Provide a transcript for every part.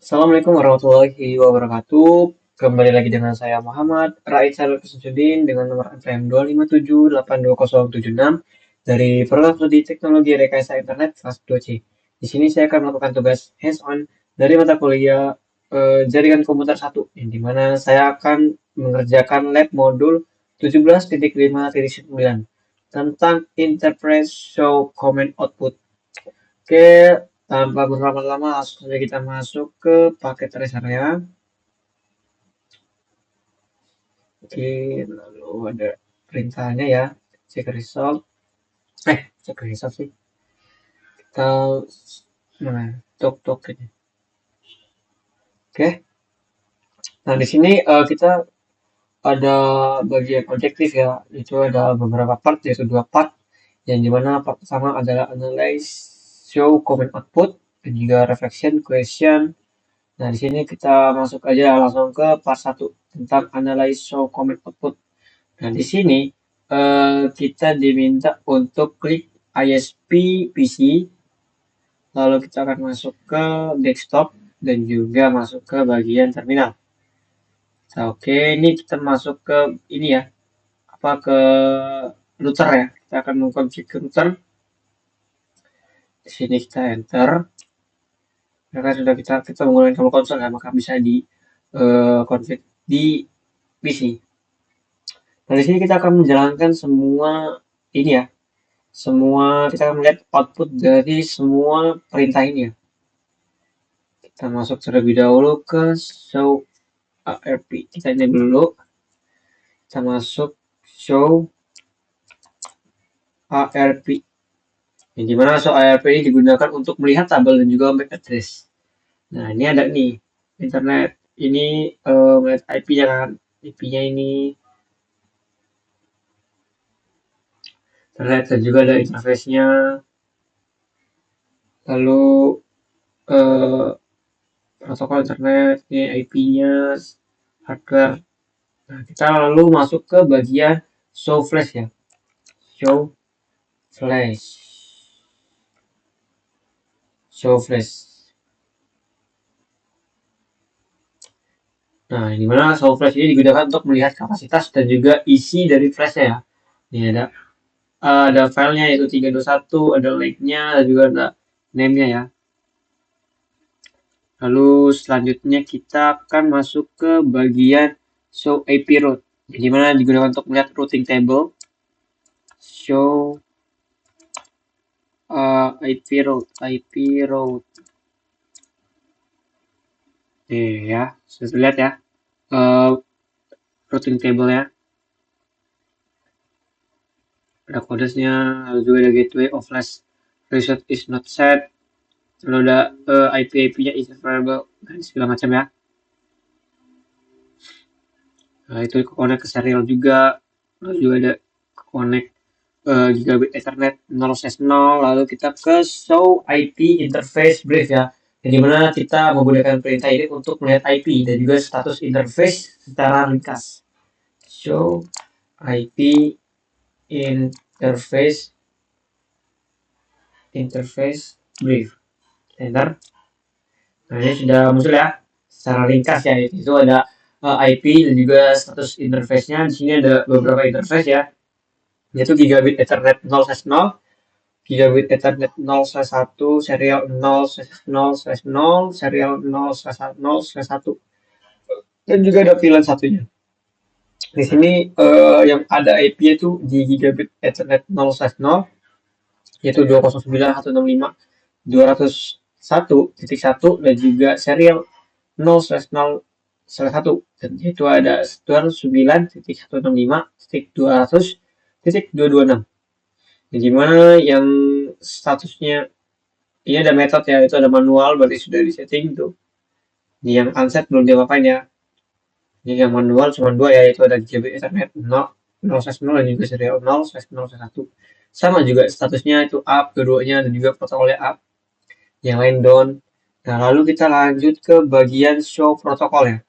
Assalamualaikum warahmatullahi wabarakatuh. Kembali lagi dengan saya Muhammad Rais Saleh Kusudin dengan nomor ATM 257820076 dari Program Studi Teknologi Rekayasa Internet kelas 2C. Di sini saya akan melakukan tugas hands-on dari mata kuliah Jaringan Komputer 1, yang dimana saya akan mengerjakan lab modul 17.5.9 tentang Interface Show Command Output. Oke, tanpa berlama-lama langsung saja kita masuk ke paket tracernya. Oke, lalu ada perintahnya ya. Cek result. Cek result sih. Kita mana? Tok ini. Oke. Nah, di sini kita ada bagian objektif ya. Itu ada beberapa part, yaitu dua part. Yang dimana part pertama adalah analyze, show, comment output, dan juga reflection, question. Nah, di sini kita masuk aja langsung ke part 1 tentang analyze show comment output. Nah, di sini kita diminta untuk klik ISP PC, lalu kita akan masuk ke desktop dan juga masuk ke bagian terminal. Nah, oke, ini kita masuk ke ini ya, apa ke router ya. Kita akan mengkonfig ke router. Di sini kita enter. Karena sudah kita menggunakan kabel konsol ya, maka bisa di config di PC. Nah, di sini kita akan menjalankan semua ini ya, semua kita akan melihat output dari semua perintah ini ya. Kita masuk terlebih dahulu ke show ARP. Kita ini dulu. Kita masuk show ARP. Yang dimana show ARP ini digunakan untuk melihat tabel dan juga MAC address. Nah, ini ada nih internet. Ini melihat IP-nya kan. IP-nya ini terlihat dan juga ada interface-nya. Lalu eh, protokol internet, ini IP-nya, hardware. Nah, kita lalu masuk ke bagian show flash ya. Show flash. Show flash. Nah, di mana show flash ini digunakan untuk melihat kapasitas dan juga isi dari flashnya ya. Ini ada filenya yaitu 321, ada link-nya, dan juga ada name-nya ya. Lalu selanjutnya kita akan masuk ke bagian show IP route, di mana digunakan untuk melihat routing table. Show IP route, IP route. Nih ya, sudah terlihat ya. Routing table ya. Ada kodesnya, lalu juga ada gateway of flash reset is not set. Lalu ada IP-nya is available dan segala macam ya. Nah, itu connect ke serial juga. Lalu juga ada connect gigabit Ethernet 0/0. Lalu kita ke show IP interface brief ya. Jadi mana kita menggunakan perintah ini untuk melihat IP dan juga status interface secara ringkas. Show IP interface brief. Enter. Nah, ini sudah muncul ya secara ringkas ya. Itu ada IP dan juga status interface-nya. Di sini ada beberapa interface ya. Yaitu gigabit Ethernet 0/0, gigabit Ethernet 0/1, serial 0/0/0, serial 0/0/1, dan juga ada VLAN satunya. Di sini yang ada IP itu di gigabit Ethernet 0/0, yaitu 209.165.201.1 dan juga serial 0/0/1, dan itu ada 209.165.200.226. Jadi mana yang statusnya ini ada metode ya, itu ada manual, berarti sudah di setting tuh. Ini yang unset belum diapa-apain ya. Ini yang manual cuma dua ya, yaitu ada gigabit Ethernet 0/0 dan juga serial 0/0/1. Sama juga statusnya itu up keduanya dan juga protokolnya up. Yang lain down. Nah, lalu kita lanjut ke bagian show protokol ya.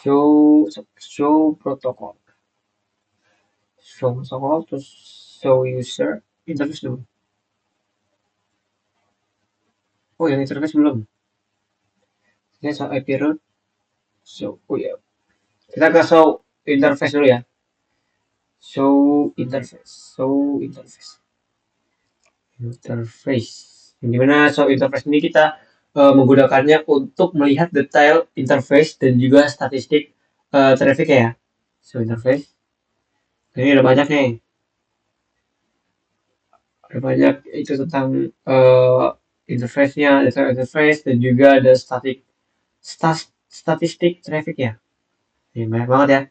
Show protokol. Show protokol terus show user interface dulu. Oh, yang interface belum. Ini show IP root. Oh ya, kita ke show interface dulu ya. Show interface. Dimana show interface ini kita menggunakannya untuk melihat detail interface dan juga statistik traffic ya. Show interface. Ini ada banyak nih. Ada banyak itu tentang interface-nya, detail interface dan juga ada statistik traffic ya. Ini banyak banget ya.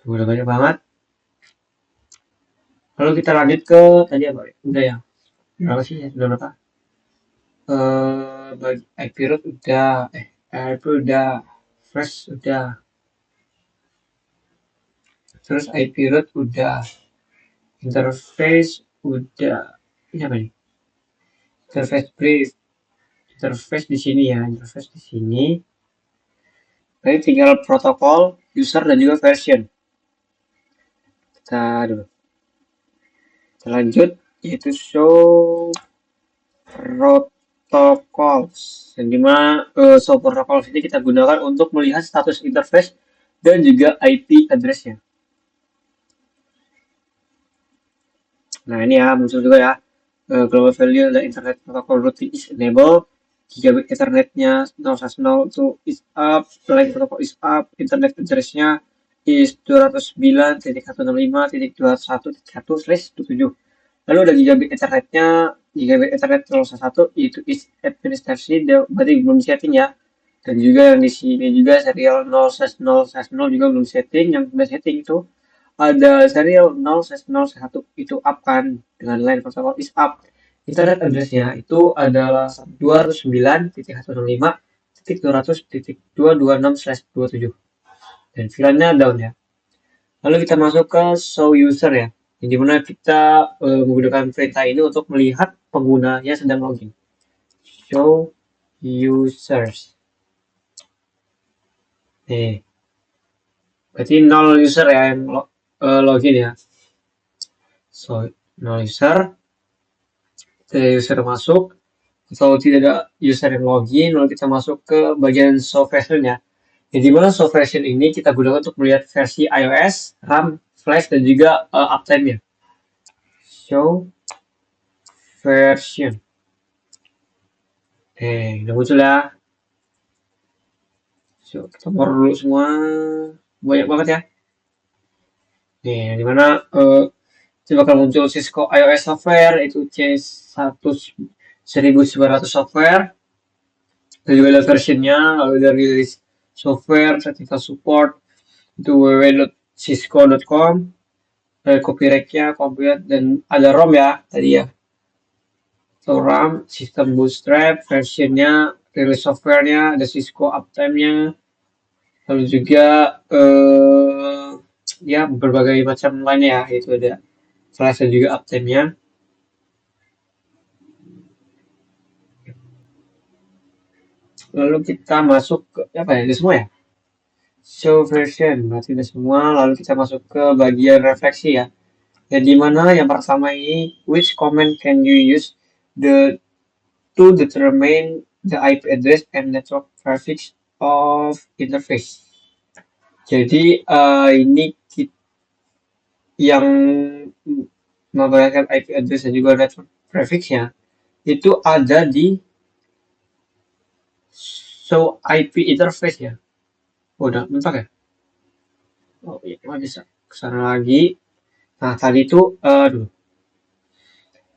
Udah banyak banget. Lalu kita lanjut ke tadi apa? Udah ya. Berapa sih ya? Sudah berapa? Bagi IP root udah, IP udah, fresh udah, terus IP root udah, interface udah. Ini apa nih? Interface brief, interface di sini ya, interface di sini. Nanti tinggal protokol, user dan juga version. Kita dulu. Kita lanjut, yaitu show protocols. Yang dimana show protocols ini kita gunakan untuk melihat status interface dan juga IP address-nya. Nah ini ya muncul juga ya, global value the internet protocol routing is enabled, gigabit ethernetnya 0/0 itu is up, line protocol is up, internet address-nya is 209.165.21.1/27. Lalu ada gigabit ethernetnya, gigabit ethernet 0/1 itu is administrasi, berarti belum setting ya. Dan juga yang di sini juga serial 0/0/0 juga belum setting, yang sudah setting itu ada serial 0/0/1 itu up kan, dengan line protocol is up. Internet address-nya itu adalah 209.165.200.226/27 dan VLAN-nya down ya. Lalu kita masuk ke show user ya, yang dimana kita menggunakan perintah ini untuk melihat penggunanya sedang login. Show users. Nih, berarti 0 user ya yang login ya. So, 0 user. Tidak user masuk atau tidak ada user yang login, lalu kita masuk ke bagian show version ya. Jadi mana show version ini kita gunakan untuk melihat versi iOS, RAM, flash dan juga uptime-nya. Show version. Udah muncul ya. So, kita more dulu semua. Banyak banget ya. Nih, dimana itu bakal muncul Cisco iOS software, itu C1900 software. Dan juga ada versionnya, lalu dari rilis software, technical support, itu www.cisco.com, copyright-nya, komplit, dan ada ROM ya, tadi ya. So, RAM, sistem bootstrap, versionnya, rilis software-nya, ada Cisco uptime-nya, lalu juga ya berbagai macam lainnya ya, itu ada flash dan juga uptime-nya. Lalu kita masuk ke apa ya, ini semua ya? Show version, berarti udah semua. Lalu kita masuk ke bagian refleksi ya. Ya dimana yang pertama ini, which command can you use to determine the IP address and network traffic of interface. Jadi ini yang membayangkan IP address dan juga network traffic-nya itu ada di show IP interface ya. Udah mentok ya? Oh iya, nggak bisa kesana lagi. Nah tadi itu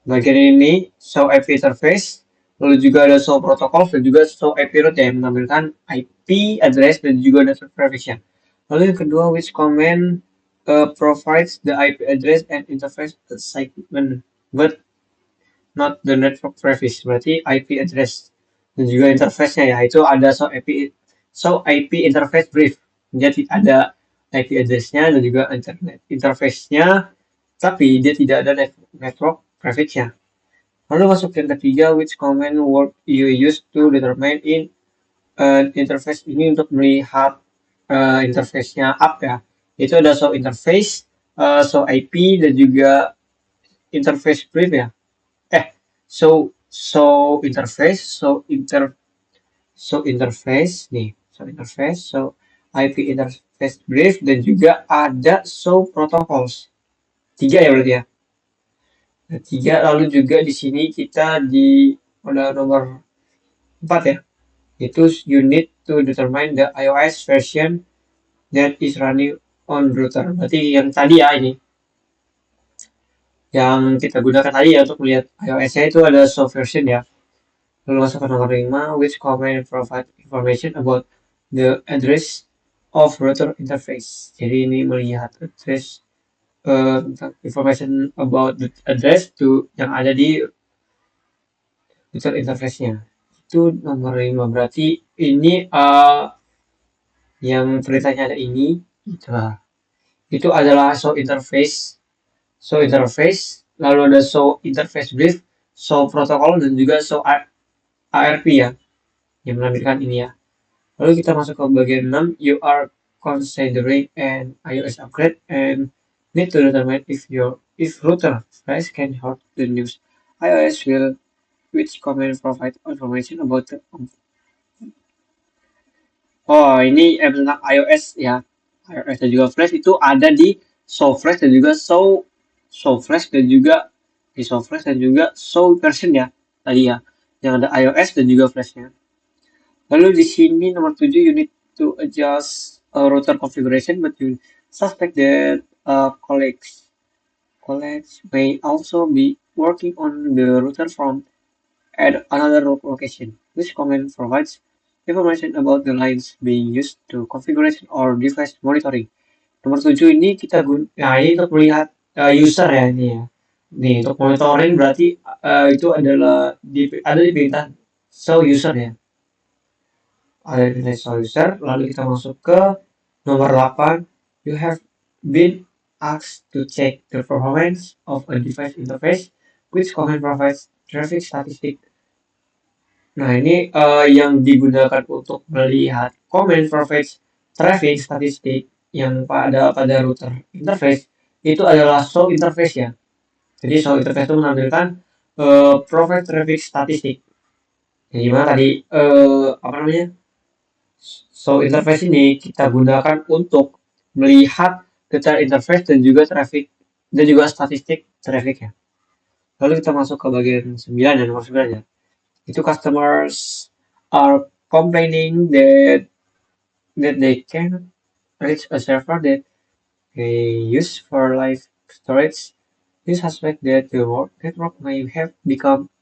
bagian ini show IP interface, lalu juga ada show protocol dan juga show IP route yang menampilkan IP address dan juga network traffic-nya. Lalu yang kedua, which command provides the IP address and interface segment but not the network traffic. Berarti IP address dan juga interface-nya ya, itu ada show IP interface brief. Jadi ada IP address-nya dan juga interface-nya, tapi dia tidak ada network traffic-nya. Lalu masuk yang ketiga, which command word you use to determine in interface ini untuk melihat interface-nya up ya. Itu ada show interface, show IP dan juga interface brief ya. Show show interface, show interface, show IP interface brief, dan juga ada show protocols. 3 ya berarti ya. Nah, 3, lalu juga di sini kita di pada nomor 4 ya. Itu you need to determine the iOS version that is running on router. Berarti yang tadi ya ini. Yang kita gunakan tadi ya untuk melihat iOS-nya itu ada show version ya. Lalu masuk ke nomor 5, which comment provide information about the address of router interface. Jadi ini melihat address information about the address to yang ada di router interface-nya. Itu nomor 5. Berarti ini yang perintahnya ada ini itulah. Itu adalah show interface, lalu ada show interface brief, show protocol, dan juga show ARP ya, yang menampilkan ini ya. Lalu kita masuk ke bagian 6, you are considering an iOS upgrade and need to determine if router device can hold the news. iOS will which comment provide information about the ini tentang iOS ya. iOS dan juga Flash itu ada di show Flash dan juga show Flash dan juga di show Flash dan juga show version ya tadi ya, yang ada iOS dan juga Flashnya. Lalu di sini nomor 7, you need to adjust router configuration, but you suspect that colleagues may also be working on the router from at another location. This comment provides information about the lines being used to configuration or device monitoring. Nomor 7 ini kita nah ini untuk melihat user ya ini ya. Nih untuk monitoring berarti itu adalah ada di perintah show user ya. Ada di perintah show user. Lalu kita masuk ke nomor 8. You have been asked to check the performance of a device interface which comment provides traffic statistic. Nah, ini yang digunakan untuk melihat comment provides traffic statistik yang pada router interface itu adalah show interface ya. Jadi show interface itu menampilkan provide traffic statistik. Yang dimana tadi show interface ini kita gunakan untuk melihat data interface dan juga traffic dan juga statistik traffic ya. Lalu kita masuk ke bagian 9 dan nomor 9 ya. Itu customers are complaining that they cannot reach a server that they use for live storage. This suspect that the network may have become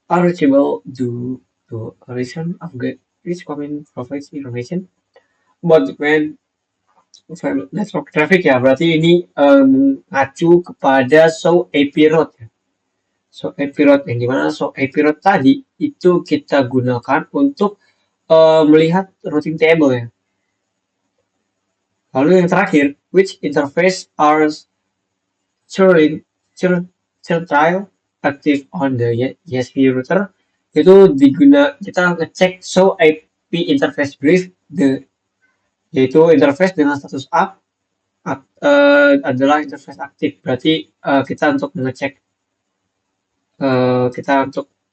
unreachable due to a recent upgrade. Which comment provides information about when network traffic ya. Berarti ini mengacu kepada show IP route ya. So IP route yang dimana so IP route tadi itu kita gunakan untuk melihat routing table ya. Lalu yang terakhir, which interface are trial active on the ESP router, itu kita ngecek show IP interface brief yaitu interface dengan status up adalah interface aktif. Berarti kita untuk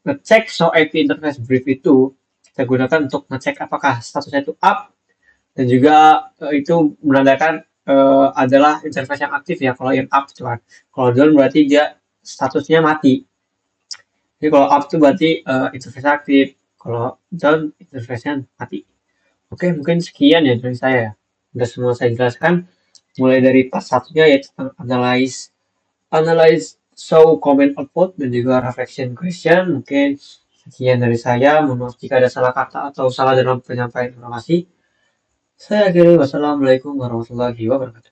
ngecek show IP interface brief itu kita gunakan untuk ngecek apakah statusnya itu up dan juga itu menandakan adalah interface yang aktif ya. Kalau yang up itu kan, kalau down berarti dia statusnya mati. Jadi kalau up itu berarti interface aktif, kalau down interface-nya mati. Oke, mungkin sekian ya dari saya. Udah semua saya jelaskan, mulai dari part 1-nya yaitu tentang analyze show comment output dan juga reflection question. Mungkin sekian dari saya. Mohon maaf jika ada salah kata atau salah dalam penyampaian informasi. Saya akhiri, wassalamualaikum warahmatullahi wabarakatuh.